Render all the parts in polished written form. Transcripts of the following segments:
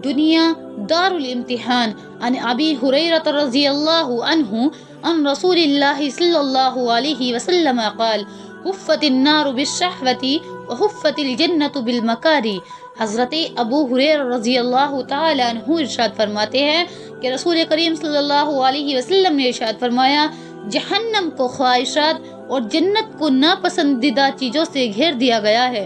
دنیا دار الامتحان۔ عن ابی ہریرہ رضی اللہ عنہ عن رسول اللہ صلی اللہ علیہ وسلم قال حفت النار بالشہوۃ وحفت الجنۃ بالمکاری۔ حضرت ابو ہریرہ رضی اللہ تعالی عنہ ارشاد فرماتے ہیں کہ رسول کریم صلی اللہ علیہ وسلم نے ارشاد فرمایا، جہنم کو خواہشات اور جنت کو ناپسندیدہ چیزوں سے گھیر دیا گیا ہے۔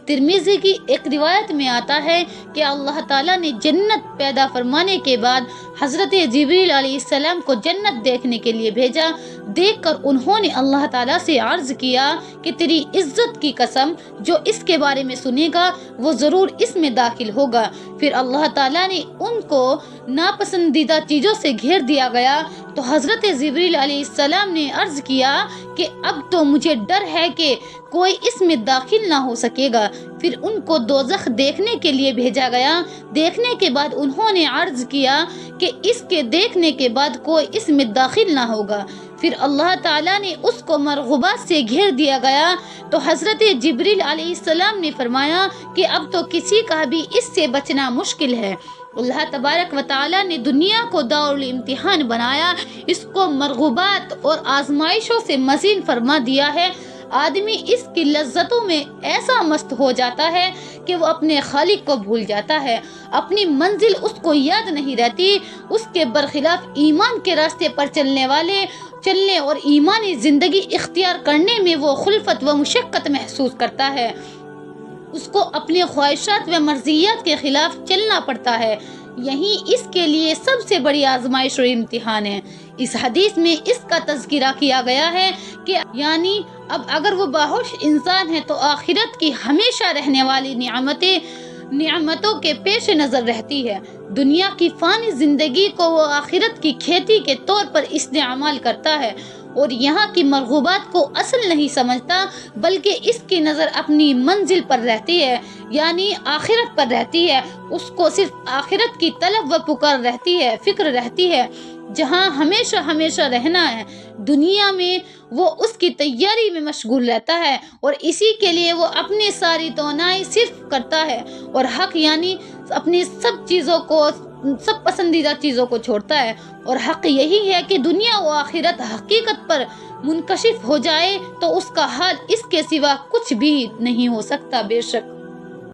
ترمذی کی ایک روایت میں آتا ہے کہ اللہ تعالیٰ نے جنت پیدا فرمانے کے بعد حضرت جبریل علیہ السلام کو جنت دیکھنے کے لیے بھیجا۔ دیکھ کر انہوں نے اللہ تعالیٰ سے عرض کیا کہ تیری عزت کی قسم، جو اس کے بارے میں سنے گا وہ ضرور اس میں داخل ہوگا۔ پھر اللہ تعالیٰ نے ان کو ناپسندیدہ چیزوں سے گھیر دیا گیا تو حضرت جبریل علیہ السلام نے عرض کیا کہ اب تو مجھے ڈر ہے کہ کوئی اس میں داخل نہ ہو سکے گا۔ پھر ان کو دوزخ دیکھنے کے لیے بھیجا گیا۔ دیکھنے کے بعد انہوں نے عرض کیا کہ اس کے دیکھنے کے بعد کوئی اس میں داخل نہ ہوگا۔ پھر اللہ تعالیٰ نے اس کو مرغوبات سے گھیر دیا گیا تو حضرت جبریل علیہ السلام نے فرمایا کہ اب تو کسی کا بھی اس سے بچنا مشکل ہے۔ اللہ تبارک و تعالیٰ نے دنیا کو دار الامتحان بنایا، اس کو مرغوبات اور آزمائشوں سے مزین فرما دیا ہے۔ آدمی اس کی لذتوں میں ایسا مست ہو جاتا ہے کہ وہ اپنے خالق کو بھول جاتا ہے، اپنی منزل اس کو یاد نہیں رہتی۔ اس کے برخلاف ایمان کے راستے پر چلنے اور ایمانی زندگی اختیار کرنے میں وہ خلفت و مشقت محسوس کرتا ہے۔ اس کو اپنے خواہشات و مرضیات کے خلاف چلنا پڑتا ہے۔ یہی اس کے لیے سب سے بڑی آزمائش اور امتحان ہے۔ اس حدیث میں اس کا تذکرہ کیا گیا ہے کہ یعنی اب اگر وہ باہوش انسان ہے تو آخرت کی ہمیشہ رہنے والی نعمتوں کے پیش نظر رہتی ہے۔ دنیا کی فانی زندگی کو وہ آخرت کی کھیتی کے طور پر استعمال کرتا ہے اور یہاں کی مرغوبات کو اصل نہیں سمجھتا، بلکہ اس کی نظر اپنی منزل پر رہتی ہے، یعنی آخرت پر رہتی ہے۔ اس کو صرف آخرت کی طلب و پکار رہتی ہے، فکر رہتی ہے، جہاں ہمیشہ رہنا ہے۔ دنیا میں وہ اس کی تیاری میں مشغول رہتا ہے اور اسی کے لیے وہ اپنی ساری توانائی صرف کرتا ہے اور حق یعنی اپنی سب پسندیدہ چیزوں کو چھوڑتا ہے۔ اور حق یہی ہے کہ دنیا و آخرت حقیقت پر منکشف ہو جائے تو اس کا حال اس کے سوا کچھ بھی نہیں ہو سکتا۔ بے شک